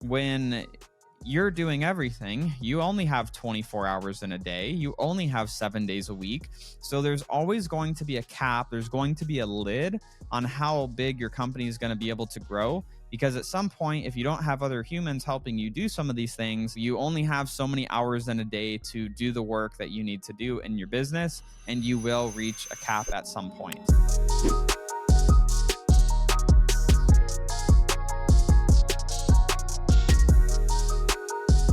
when you're doing everything, you only have 24 hours in a day. You only have 7 days a week. So there's always going to be a cap. There's going to be a lid on how big your company is going to be able to grow. Because at some point, if you don't have other humans helping you do some of these things, you only have so many hours in a day to do the work that you need to do in your business, and you will reach a cap at some point.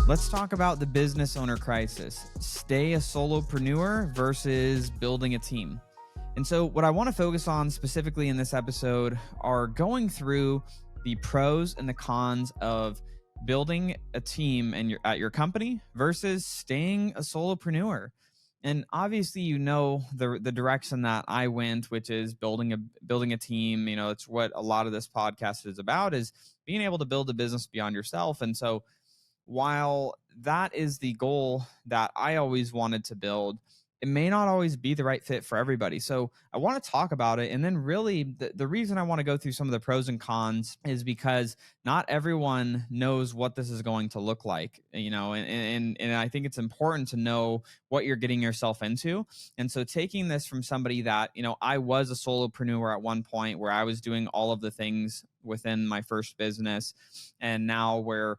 Let's talk about the business owner crisis. Stay a solopreneur versus building a team. And so what I want to focus on specifically in this episode are going through the pros and the cons of building a team at your company versus staying a solopreneur. And obviously, the direction that I went, which is building a team. It's what a lot of this podcast is about, is being able to build a business beyond yourself. And so while that is the goal that I always wanted to build, it may not always be the right fit for everybody. So I want to talk about it. And then really the reason I want to go through some of the pros and cons is because not everyone knows what this is going to look like, and I think it's important to know what you're getting yourself into. And so taking this from somebody that, I was a solopreneur at one point where I was doing all of the things within my first business. And now we're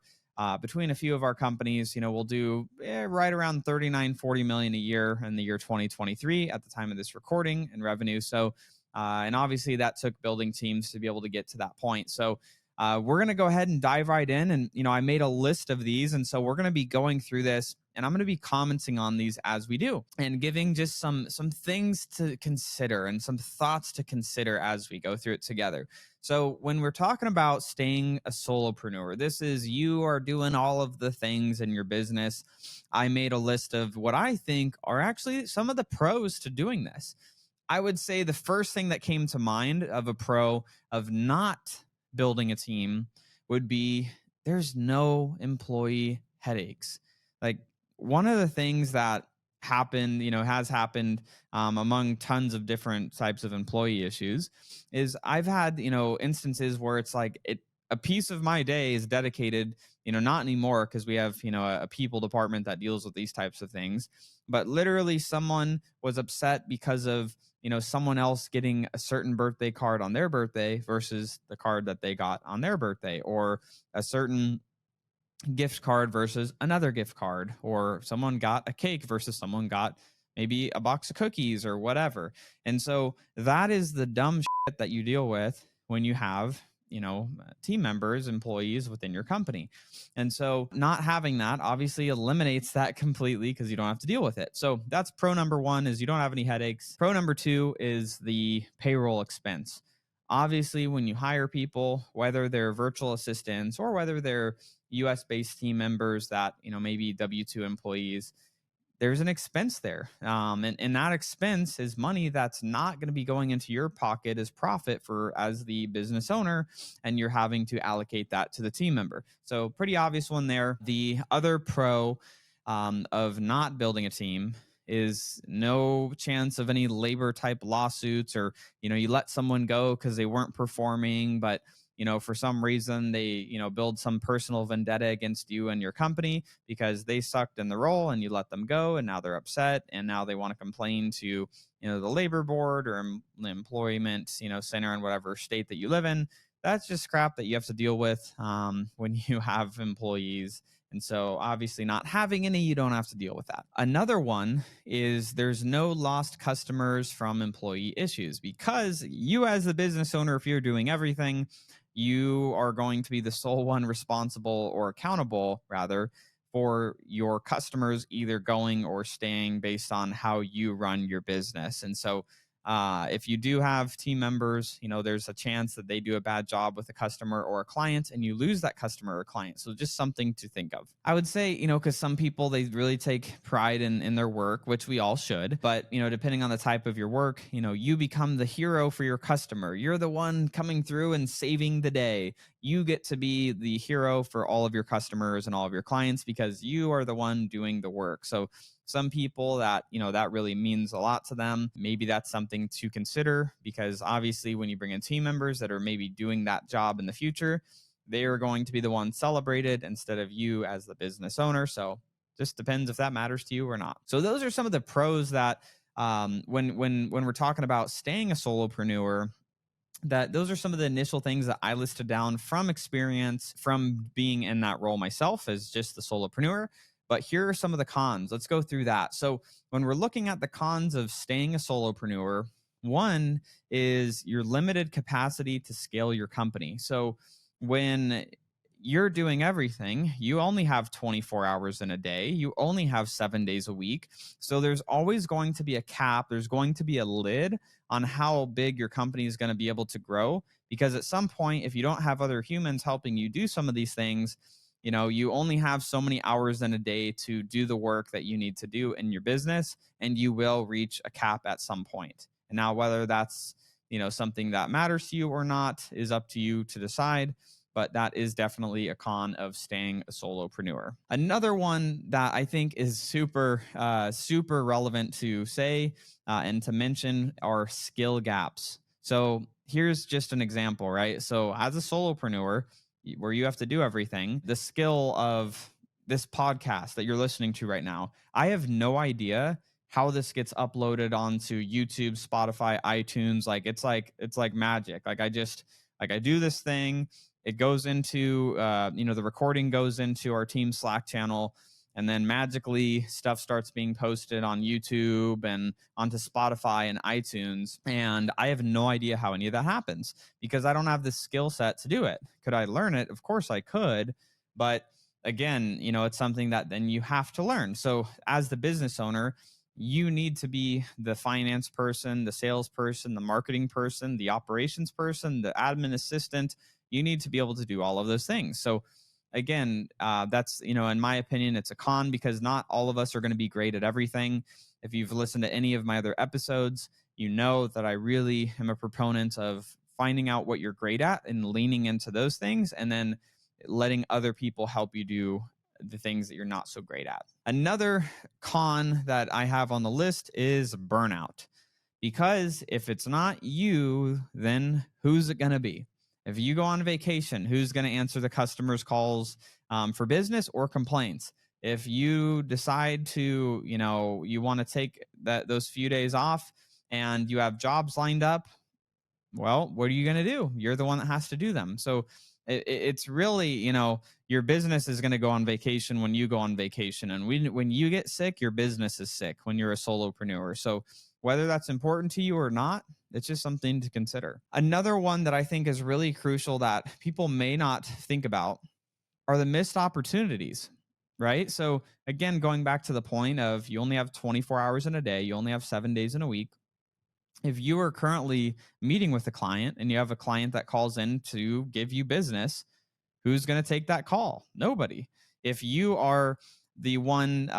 between a few of our companies, we'll do right around 39-40 million a year in the year 2023 at the time of this recording in revenue. So, and obviously that took building teams to be able to get to that point. So we're going to go ahead and dive right in. And, I made a list of these. And so we're going to be going through this, and I'm going to be commenting on these as we do and giving just some things to consider and some thoughts to consider as we go through it together. So when we're talking about staying a solopreneur, this is you are doing all of the things in your business. I made a list of what I think are actually some of the pros to doing this. I would say the first thing that came to mind of a pro of not building a team would be there's no employee headaches. Like, one of the things that happened, has happened among tons of different types of employee issues is I've had, instances where it's like a piece of my day is dedicated, not anymore because we have, a people department that deals with these types of things. But literally someone was upset because of, someone else getting a certain birthday card on their birthday versus the card that they got on their birthday, or a certain gift card versus another gift card, or someone got a cake versus someone got maybe a box of cookies or whatever. And so that is the dumb shit that you deal with when you have, team members, employees within your company. And so not having that obviously eliminates that completely because you don't have to deal with it. So that's pro number one, is you don't have any headaches. Pro number two is the payroll expense. Obviously, when you hire people, whether they're virtual assistants or whether they're US based team members that, maybe W-2 employees, there's an expense there. And that expense is money that's not going to be going into your pocket as profit as the business owner, and you're having to allocate that to the team member. So pretty obvious one there. The other pro of not building a team is no chance of any labor type lawsuits, or, you let someone go because they weren't performing, but for some reason they, build some personal vendetta against you and your company because they sucked in the role and you let them go, and now they're upset and now they want to complain to, the labor board or the employment, center in whatever state that you live in. That's just crap that you have to deal with when you have employees. And so obviously not having any, you don't have to deal with that. Another one is there's no lost customers from employee issues, because you as the business owner, if you're doing everything, you are going to be the sole one responsible, or accountable rather, for your customers either going or staying based on how you run your business. And so if you do have team members, there's a chance that they do a bad job with a customer or a client and you lose that customer or client. So just something to think of. I would say, because some people, they really take pride in their work, which we all should. But, depending on the type of your work, you become the hero for your customer. You're the one coming through and saving the day. You get to be the hero for all of your customers and all of your clients because you are the one doing the work. So some people that, that really means a lot to them. Maybe that's something to consider, because obviously when you bring in team members that are maybe doing that job in the future, they are going to be the ones celebrated instead of you as the business owner. So just depends if that matters to you or not. So those are some of the pros that when we're talking about staying a solopreneur, that those are some of the initial things that I listed down from experience from being in that role myself as just the solopreneur. But here are some of the cons. Let's go through that. So when we're looking at the cons of staying a solopreneur, one is your limited capacity to scale your company. So when you're doing everything, you only have 24 hours in a day, you only have 7 days a week. So there's always going to be a cap, there's going to be a lid on how big your company is going to be able to grow. Because at some point, if you don't have other humans helping you do some of these things, you only have so many hours in a day to do the work that you need to do in your business, and you will reach a cap at some point. And now, whether that's, something that matters to you or not is up to you to decide. But that is definitely a con of staying a solopreneur. Another one that I think is super relevant to say and to mention are skill gaps. So here's just an example, right? So as a solopreneur, where you have to do everything, the skill of this podcast that you're listening to right now, I have no idea how this gets uploaded onto YouTube, Spotify, iTunes. It's like magic. I do this thing. It goes into, the recording goes into our team Slack channel, and then magically stuff starts being posted on YouTube and onto Spotify and iTunes. And I have no idea how any of that happens because I don't have the skill set to do it. Could I learn it? Of course I could. But again, it's something that then you have to learn. So as the business owner, you need to be the finance person, the salesperson, the marketing person, the operations person, the admin assistant. You need to be able to do all of those things. So again, that's, in my opinion, it's a con because not all of us are going to be great at everything. If you've listened to any of my other episodes, you know that I really am a proponent of finding out what you're great at and leaning into those things, and then letting other people help you do the things that you're not so great at. Another con that I have on the list is burnout. Because if it's not you, then who's it going to be? If you go on vacation, who's going to answer the customer's calls for business or complaints? If you decide to, you want to take those few days off and you have jobs lined up, well, what are you going to do? You're the one that has to do them. So it's really, your business is going to go on vacation when you go on vacation. And when you get sick, your business is sick when you're a solopreneur. So whether that's important to you or not, it's just something to consider. Another one that I think is really crucial that people may not think about are the missed opportunities, right? So again, going back to the point of you only have 24 hours in a day, you only have 7 days in a week. If you are currently meeting with a client and you have a client that calls in to give you business, who's going to take that call? Nobody. If you are the one,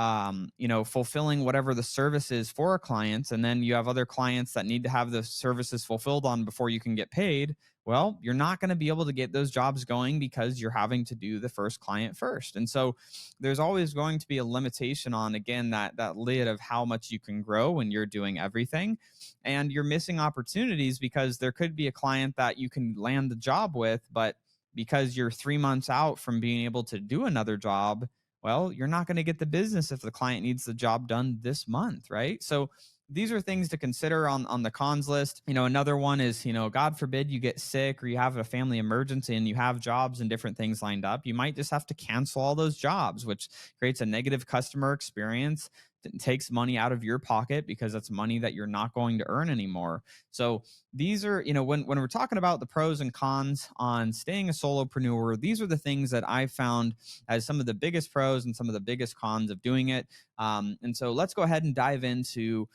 fulfilling whatever the service is for a client, and then you have other clients that need to have the services fulfilled on before you can get paid, well, you're not going to be able to get those jobs going because you're having to do the first client first. And so there's always going to be a limitation on, again, that lid of how much you can grow when you're doing everything. And you're missing opportunities because there could be a client that you can land the job with, but because you're 3 months out from being able to do another job, well, you're not going to get the business if the client needs the job done this month, right? So these are things to consider on the cons list. Another one is, God forbid you get sick or you have a family emergency and you have jobs and different things lined up. You might just have to cancel all those jobs, which creates a negative customer experience. It takes money out of your pocket because that's money that you're not going to earn anymore. So these are, when we're talking about the pros and cons on staying a solopreneur, these are the things that I found as some of the biggest pros and some of the biggest cons of doing it. And so let's go ahead and dive into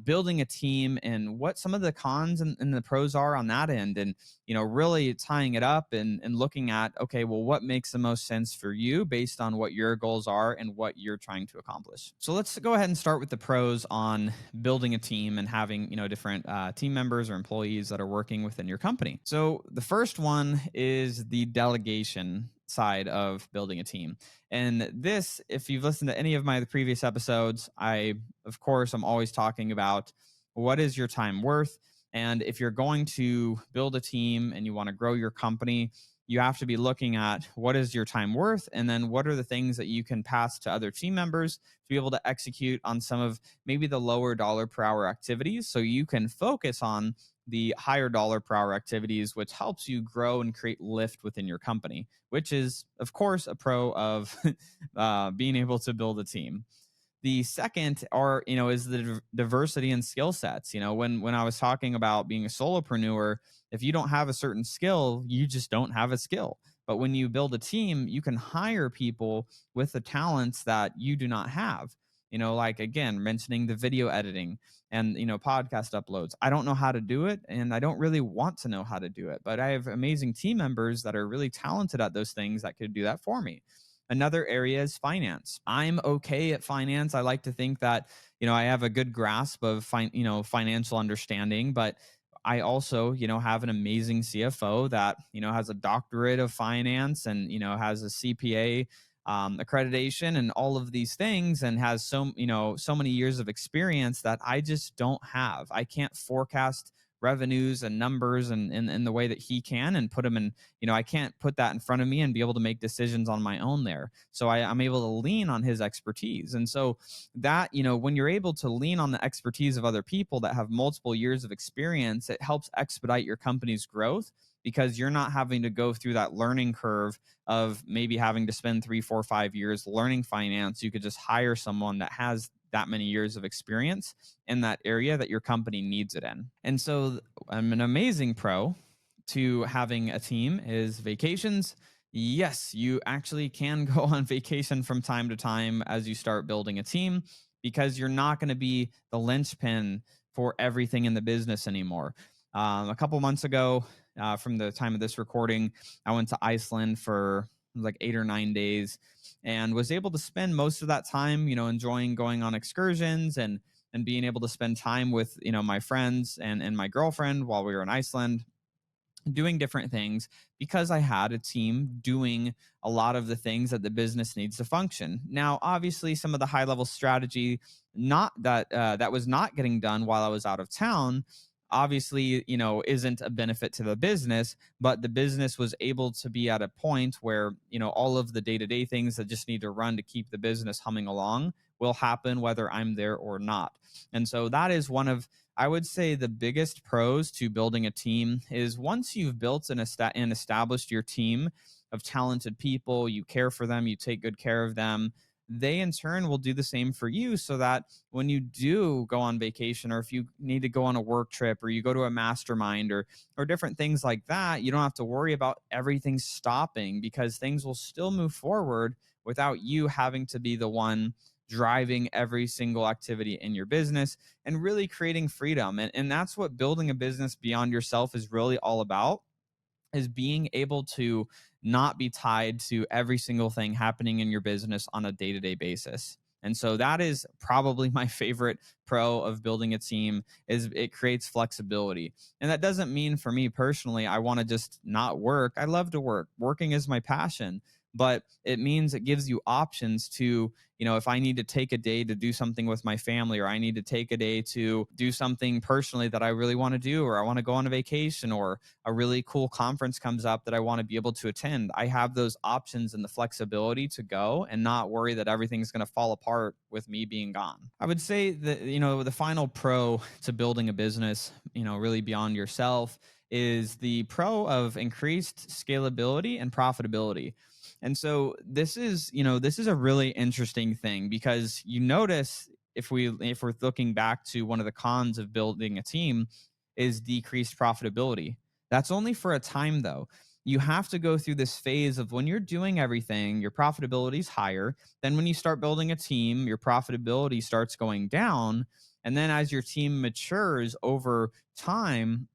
building a team and what some of the cons and the pros are on that end, and really tying it up and looking at, okay, well, what makes the most sense for you based on what your goals are and what you're trying to accomplish. So let's go ahead and start with the pros on building a team and having different team members or employees that are working within your company. So the first one is the delegation side of building a team. And this, if you've listened to any of my previous episodes, of course, I'm always talking about what is your time worth. And if you're going to build a team and you want to grow your company, you have to be looking at what is your time worth, and then what are the things that you can pass to other team members to be able to execute on some of maybe the lower dollar per hour activities, so you can focus on the higher dollar per hour activities, which helps you grow and create lift within your company, which is, of course, a pro of being able to build a team. The second are, is the diversity in skill sets. When I was talking about being a solopreneur, if you don't have a certain skill, you just don't have a skill. But when you build a team, you can hire people with the talents that you do not have. Like, again, mentioning the video editing and podcast uploads. I don't know how to do it, and I don't really want to know how to do it, but I have amazing team members that are really talented at those things that could do that for me. Another area is finance. I'm okay at finance. I like to think that, I have a good grasp of financial understanding, but I also, have an amazing CFO that, has a doctorate of finance and, has a CPA accreditation and all of these things, and has so many years of experience that I just don't have. I can't forecast revenues and numbers and in the way that he can, and put them in, I can't put that in front of me and be able to make decisions on my own there. So I'm able to lean on his expertise. And so that, when you're able to lean on the expertise of other people that have multiple years of experience, it helps expedite your company's growth, because you're not having to go through that learning curve of maybe having to spend 3, 4, 5 years learning finance. You could just hire someone that has that many years of experience in that area that your company needs it in. And so I'm an amazing pro to having a team is vacations. Yes, you actually can go on vacation from time to time as you start building a team, because you're not going to be the linchpin for everything in the business anymore. A couple months ago, from the time of this recording, I went to Iceland for like 8 or 9 days, and was able to spend most of that time, enjoying going on excursions and being able to spend time with, my friends and my girlfriend while we were in Iceland, doing different things, because I had a team doing a lot of the things that the business needs to function. Now, obviously, some of the high level strategy, not that that was not getting done while I was out of town, obviously, isn't a benefit to the business, but the business was able to be at a point where, all of the day-to-day things that just need to run to keep the business humming along will happen whether I'm there or not. And so that is one of, I would say, the biggest pros to building a team is, once you've built and established your team of talented people, you care for them, you take good care of them, they in turn will do the same for you, so that when you do go on vacation, or if you need to go on a work trip, or you go to a mastermind, or different things like that, you don't have to worry about everything stopping, because things will still move forward without you having to be the one driving every single activity in your business, and really creating freedom. And that's what building a business beyond yourself is really all about, is being able to not be tied to every single thing happening in your business on a day-to-day basis. And so that is probably my favorite pro of building a team, is it creates flexibility. And that doesn't mean, for me personally, I want to just not work. I love to work. Working is my passion, but it means it gives you options to, if I need to take a day to do something with my family, or I need to take a day to do something personally that I really want to do, or I want to go on a vacation, or a really cool conference comes up that I want to be able to attend, I have those options and the flexibility to go and not worry that everything's going to fall apart with me being gone. I would say that, the final pro to building a business, really beyond yourself, is the pro of increased scalability and profitability. And so this is a really interesting thing, because you notice, if we're looking back to one of the cons of building a team, is decreased profitability. That's only for a time, though. You have to go through this phase of, when you're doing everything, your profitability is higher. Then when you start building a team, your profitability starts going down. And then as your team matures over time,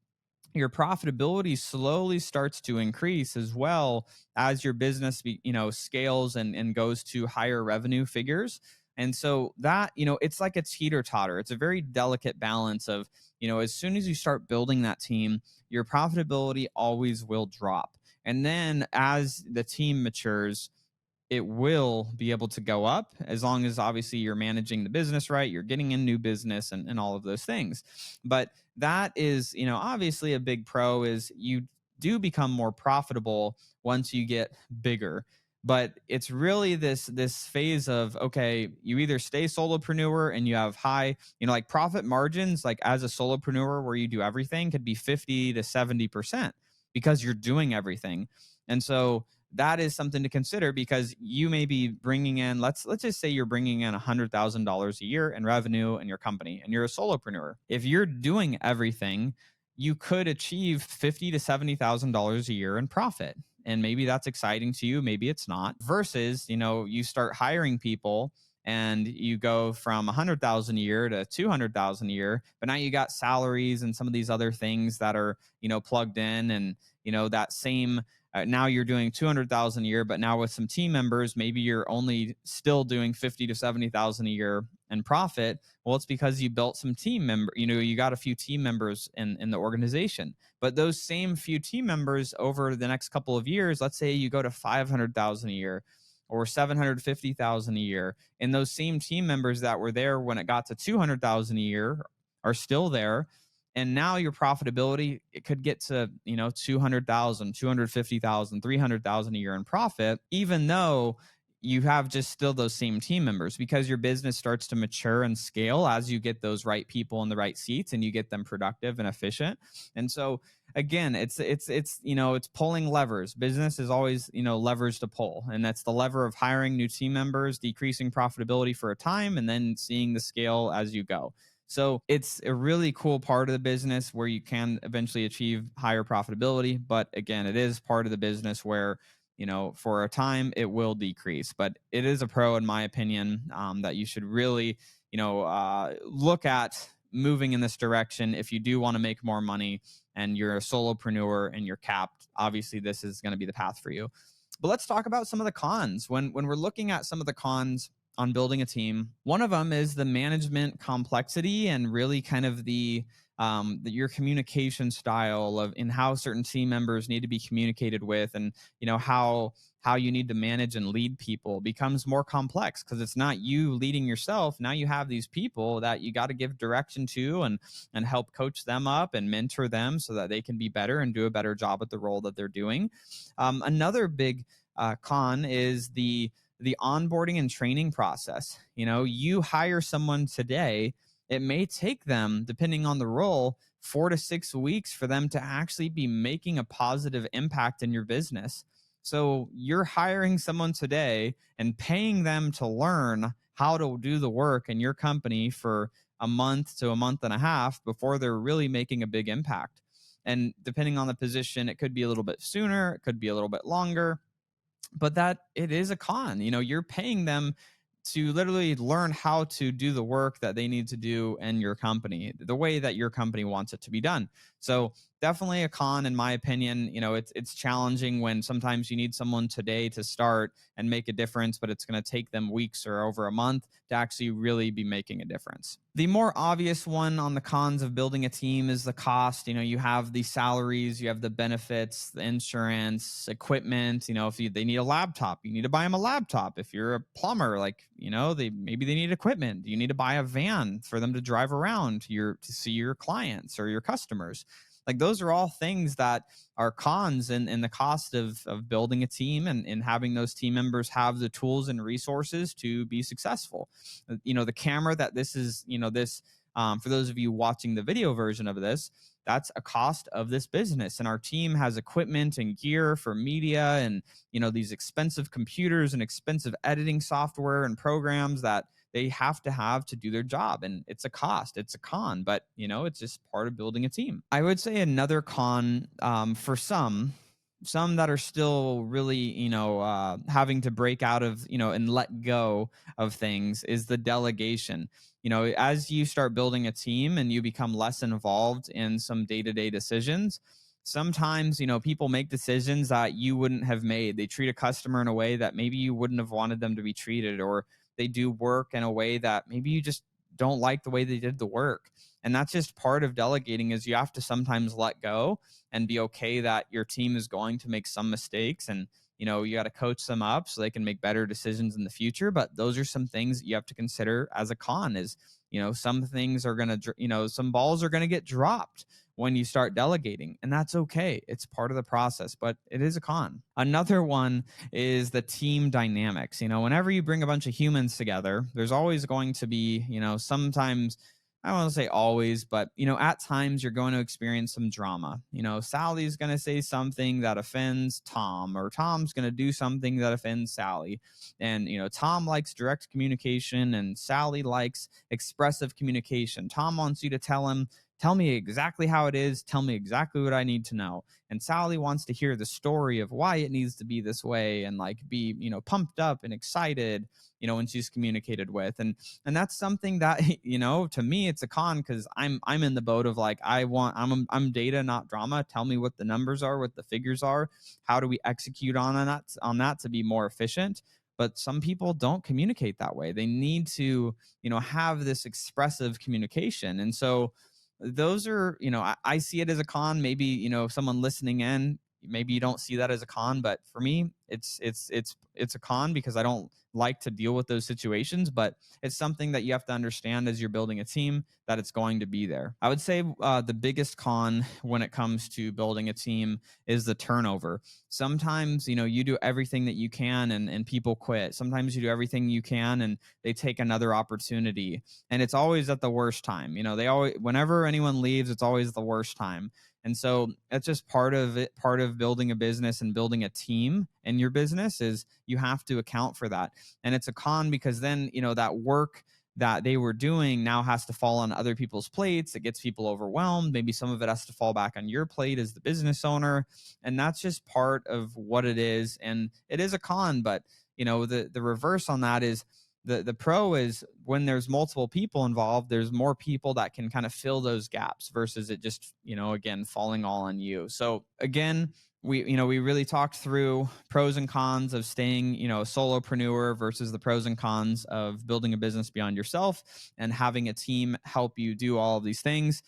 your profitability slowly starts to increase, as well as your business scales and goes to higher revenue figures. And so that, it's like a teeter totter. It's a very delicate balance of, as soon as you start building that team, your profitability always will drop. And then as the team matures, it will be able to go up, as long as obviously you're managing the business right, you're getting in new business, and all of those things. But that is, obviously, a big pro, is you do become more profitable once you get bigger. But it's really this phase of, okay, you either stay solopreneur and you have high, like profit margins, like as a solopreneur where you do everything, could be 50 to 70% because you're doing everything. And so that is something to consider, because you may be bringing in, let's just say you're bringing in $100,000 a year in revenue in your company and you're a solopreneur. If you're doing everything, you could achieve $50,000 to $70,000 a year in profit. And maybe that's exciting to you, maybe it's not. Versus, you start hiring people and you go from 100,000 a year to 200,000 a year, but now you got salaries and some of these other things that are, plugged in, and that same now you're doing 200,000 a year, but now with some team members, maybe you're only still doing 50 to 70,000 a year in profit. Well, it's because you built some team member, you got a few team members in the organization. But those same few team members over the next couple of years, let's say you go to 500,000 a year or 750,000 a year, and those same team members that were there when it got to 200,000 a year are still there. And now your profitability, it could get to, 200,000, 250,000, 300,000 a year in profit, even though you have just still those same team members, because your business starts to mature and scale as you get those right people in the right seats and you get them productive and efficient. And so again, it's pulling levers. Business is always, levers to pull. And that's the lever of hiring new team members, decreasing profitability for a time, and then seeing the scale as you go. So it's a really cool part of the business where you can eventually achieve higher profitability. But again, it is part of the business where, for a time it will decrease. But it is a pro, in my opinion, that you should really, look at moving in this direction if you do want to make more money and you're a solopreneur and you're capped. Obviously, this is going to be the path for you. But let's talk about some of the cons. When we're looking at some of the cons on building a team, one of them is the management complexity and really kind of your communication style of in how certain team members need to be communicated with, and how you need to manage and lead people becomes more complex because it's not you leading yourself. Now you have these people that you got to give direction to and help coach them up and mentor them so that they can be better and do a better job at the role that they're doing. Another big con is the onboarding and training process. You hire someone today, it may take them, depending on the role, 4 to 6 weeks for them to actually be making a positive impact in your business. So you're hiring someone today and paying them to learn how to do the work in your company for a month to a month and a half before they're really making a big impact. And depending on the position, it could be a little bit sooner, it could be a little bit longer, but that it is a con. You're paying them to literally learn how to do the work that they need to do in your company, the way that your company wants it to be done. So definitely a con, in my opinion. It's challenging when sometimes you need someone today to start and make a difference, but it's going to take them weeks or over a month to actually really be making a difference. The more obvious one on the cons of building a team is the cost. You have the salaries, you have the benefits, the insurance, equipment. If they need a laptop, you need to buy them a laptop. If you're a plumber, maybe they need equipment. You need to buy a van for them to drive around to see your clients or your customers. Like, those are all things that are cons in the cost of building a team and having those team members have the tools and resources to be successful. The camera that this is, for those of you watching the video version of this, that's a cost of this business. And our team has equipment and gear for media and, these expensive computers and expensive editing software and programs that they have to do their job. And it's a cost, it's a con, but it's just part of building a team. I would say another con for some that are still really, having to break out of, and let go of things is the delegation. As you start building a team and you become less involved in some day-to-day decisions, sometimes, people make decisions that you wouldn't have made. They treat a customer in a way that maybe you wouldn't have wanted them to be treated, or they do work in a way that maybe you just don't like the way they did the work. And that's just part of delegating, is you have to sometimes let go and be okay that your team is going to make some mistakes, and you got to coach them up so they can make better decisions in the future. But those are some things that you have to consider as a con, is some things are going to, some balls are going to get dropped when you start delegating. And that's okay. It's part of the process, but it is a con. Another one is the team dynamics. Whenever you bring a bunch of humans together, there's always going to be, sometimes, I don't want to say always, but at times you're going to experience some drama. Sally's going to say something that offends Tom, or Tom's going to do something that offends Sally. And Tom likes direct communication and Sally likes expressive communication. Tom wants you to tell me exactly how it is, tell me exactly what I need to know. And Sally wants to hear the story of why it needs to be this way, and like be pumped up and excited when she's communicated with. And that's something that to me it's a con, because I'm in the boat of like, I'm data, not drama. Tell me what the numbers are, what the figures are, how do we execute on that to be more efficient. But some people don't communicate that way. They need to have this expressive communication. And so those are, I see it as a con. Maybe someone listening in, maybe you don't see that as a con, but for me it's a con, because I don't like to deal with those situations. But it's something that you have to understand as you're building a team, that it's going to be there. I would say the biggest con when it comes to building a team is the turnover. Sometimes you do everything that you can, and people quit. Sometimes you do everything you can and they take another opportunity, and it's always at the worst time. They always, whenever anyone leaves, it's always the worst time. And so that's just part of it. Part of building a business and building a team in your business is you have to account for that. And it's a con, because then, that work that they were doing now has to fall on other people's plates. It gets people overwhelmed. Maybe some of it has to fall back on your plate as the business owner. And that's just part of what it is. And it is a con, but the reverse on that is, the pro is when there's multiple people involved, there's more people that can kind of fill those gaps, versus it just, again, falling all on you. So again, we really talked through pros and cons of staying, a solopreneur versus the pros and cons of building a business beyond yourself and having a team help you do all of these things.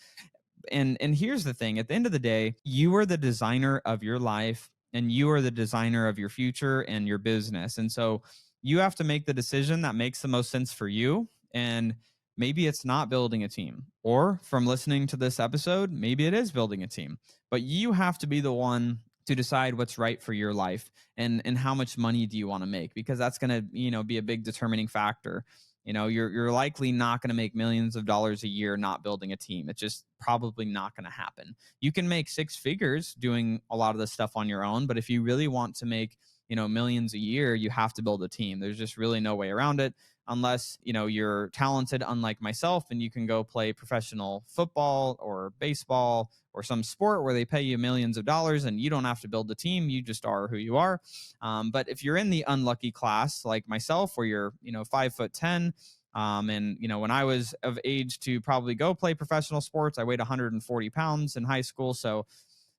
And here's the thing, at the end of the day, you are the designer of your life, and you are the designer of your future and your business. And so you have to make the decision that makes the most sense for you. And maybe it's not building a team, or from listening to this episode, maybe it is building a team. But you have to be the one to decide what's right for your life, and how much money do you want to make, because that's going to be a big determining factor. You're likely not going to make millions of dollars a year not building a team. It's just probably not going to happen. You can make six figures doing a lot of this stuff on your own, but if you really want to make millions a year, you have to build a team. There's just really no way around it, unless you're talented, unlike myself, and you can go play professional football or baseball or some sport where they pay you millions of dollars and you don't have to build a team. You just are who you are. But if you're in the unlucky class like myself, where you're 5'10", and when I was of age to probably go play professional sports, I weighed 140 pounds in high school. So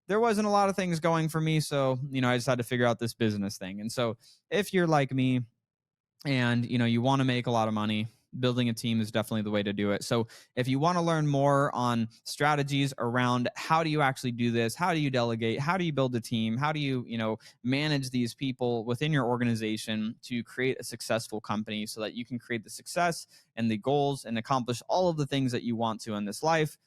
there wasn't a lot of things going for me. So, I just had to figure out this business thing. And so if you're like me and, you want to make a lot of money, building a team is definitely the way to do it. So if you want to learn more on strategies around how do you actually do this, how do you delegate, how do you build a team, how do you, manage these people within your organization to create a successful company so that you can create the success and the goals and accomplish all of the things that you want to in this life,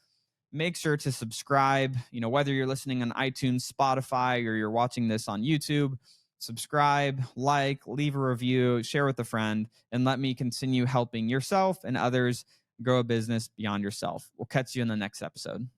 make sure to subscribe. Whether you're listening on iTunes, Spotify, or you're watching this on YouTube, subscribe, leave a review, share with a friend, and let me continue helping yourself and others grow a business beyond yourself. We'll catch you in the next episode.